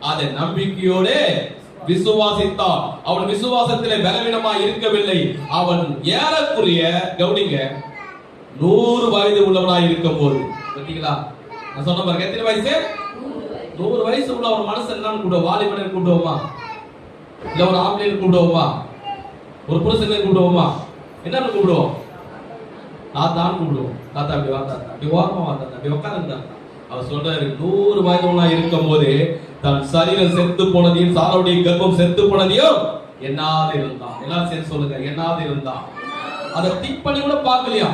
அதை நம்பிக்கையோட விசுவாசித்தான். அவன் விசுவாசத்திலே பலவீனமாய் இருக்கவில்லை. அவன் ஏறக்குறைய கவுனிங்க 100 வயது உள்ளவனாய் இருக்கும் போது, பார்த்தீங்களா நான் சொன்ன பாருங்க, எத்தனை வயசு? 100 வயசு உள்ள ஒரு மனுஷன் என்னன்னு கூப்பிடுவோம்? வாலிபனை கூப்பிடுவோமா? இல்ல ஒரு ஆம்பளை கூப்பிடுவோமா? ஒரு புருஷனை கூப்பிடுவோமா? என்னன்னு கூப்பிடுவோம்? தாத்தான்னு கூப்பிடுவோம். தாத்தா அப்படி வா, தாத்தா அப்படி ஓரமா வா, தாத்தா அப்படி உட்கார்ந்து. அவர் சொல்றாரு 100 வயதுனா இருக்கும் போது தன் சரீரம் செத்து போனதையும் சாராவுடைய கர்ப்பம் செத்து போனதையும் என்னாது இருந்தான். எல்லாரும் சேர்ந்து சொல்லுங்க, என்னாது இருந்தான். அதை திக் பண்ணி கூட பார்க்கலையா?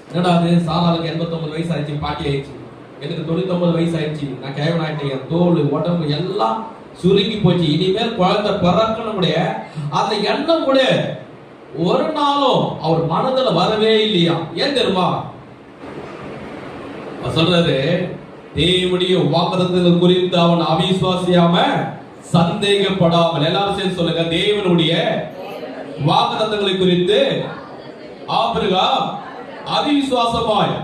என்னடா அது, சாராளுக்கு 89 வயசு ஆயிடுச்சு, பாட்டி ஆயிடுச்சு, எனக்கு 99 வயசு ஆயிடுச்சு, நான் கேவன் ஆயிட்டேன், என் தோல் உடம்பு எல்லாம் சுருங்கி போச்சு, இனிமேல் குழந்தை பிறக்கணும் கூட அந்த எண்ணம் கூட ஒரு நாளும் அவர் மனதில் வரவே இல்லையா? ஏன் தெரியுமா? சொல்றாரு, தேவனுடைய வாக்குத்தத்தங்கள் குறித்து அவன் அவிசுவாசியாம சந்தேகப்படாமல். எல்லாரும் சேர்ந்து சொல்லுங்க, தேவனுடைய வாக்குத்தத்தங்களை குறித்து ஆபிரகாம் அவிசுவாசமாய்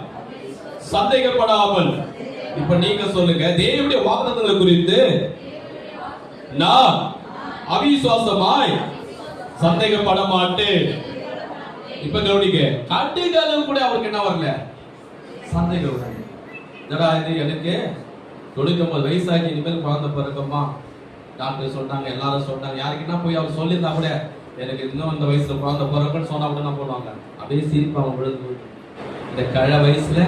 சந்தேகப்படாமல். இப்ப நீங்க சொல்லுங்க, தேவனுடைய வாக்குத்தத்தங்களை குறித்து நான் அவிசுவாசமாய் சந்தேகப்பட மாட்டேன். இப்ப கவனிக்க, கட்டுகளும் கூட அவருக்கு என்ன வரல? சந்தேகம் வரல. இது எனக்கு 99 வயசாகி இனிமேல் குழந்தை பிறக்குமா? டாக்டர் சொன்னாங்க, எல்லாரும் சொன்னாங்க. யாருக்குன்னா போய் அவர் சொல்லியிருந்தா கூட எனக்கு இன்னும் இந்த வயசுல குழந்தை பிறக்குன்னு சொன்னா கூட நான் போடுவாங்க. அப்படியே சிரிப்பாங்க விழுந்து. இந்த கழ வயசுல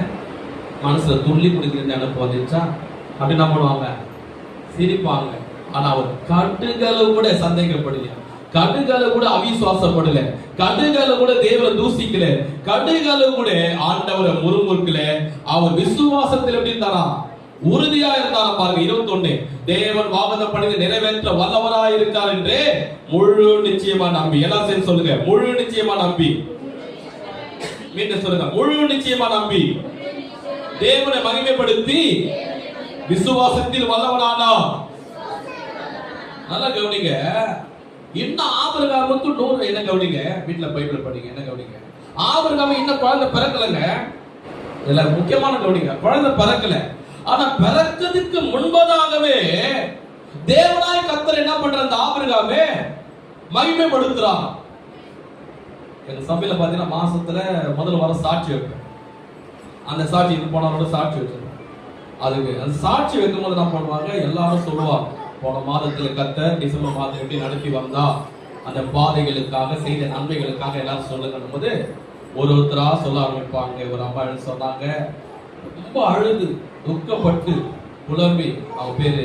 மனசுல துள்ளி குடிக்கிற நினைப்பு வந்துச்சா அப்படி என்ன பண்ணுவாங்க? சிரிப்பாங்க. ஆனா அவர் கட்டுகளை கூட சந்தேகப்படல, கடுகளை கூட அவிசுவாசப்படல, கடுகளை கூட தேவனை தூசிக்கல, கடுகளை கூட ஆண்டவரை முறுமுறுக்கல. அவர் விசுவாசத்தில் எப்படி இருந்தாரா? உறுதியா இருந்தாரா? பாருங்க 21, தேவன் வாக்குத்தத்தம் பண்ணி நிறைவேற்ற வல்லவராய் இருக்கார் என்று முழு நிச்சயமா நம்பி. எல்லாம் சேர்ந்து சொல்லுங்க, முழு நிச்சயமா நம்பி. மீண்டும் சொல்லுங்க, முழு நிச்சயமா நம்பி தேவனை மகிமைப்படுத்தி விசுவாசத்தில் வல்லவனானா. நல்லா கவனிங்க. இன்னும் ஆபிரகாமுக்கு 100. என்ன கவனிங்க, வீட்டுல பைபிள் படிங்க. என்ன கவனிங்க, ஆபிரகாம் இன்னும் குழந்தை பிறக்கலங்க. எல்லாரும் முக்கியமான கவனிங்க, குழந்தை பிறக்கல. ஆனா பிறக்கிறதுக்கு முன்பதாகவே தேவனாய் கர்த்தர் என்ன பண்ற? அந்த ஆபிரகாமே மகிமைப்படுத்துறான். எங்க சபையில பாத்தீங்கன்னா மாசத்துல முதல்ல வர சாட்சி வைப்பேன். அந்த சாட்சி இது போனவரோட சாட்சி வச்சிருக்கேன். அதுக்கு அந்த சாட்சி வைக்கும் போது என்ன பண்ணுவாங்க? எல்லாரும் சொல்லுவாங்க, போன மாதத்துல கர்த்தர் டிசம்பர் மாதம் எப்படி நடத்தி வந்தா, அந்த பாதைகளுக்காக செய்த நன்மைகளுக்காக எல்லாரும் சொல்லுங்க போது ஒருத்தரா சொல்ல ஆரம்பிப்பாங்க. ஒரு அம்மா சொன்னாங்க, ரொம்ப அழுது துக்கப்பட்டு புலம்பி, அவங்க பேரு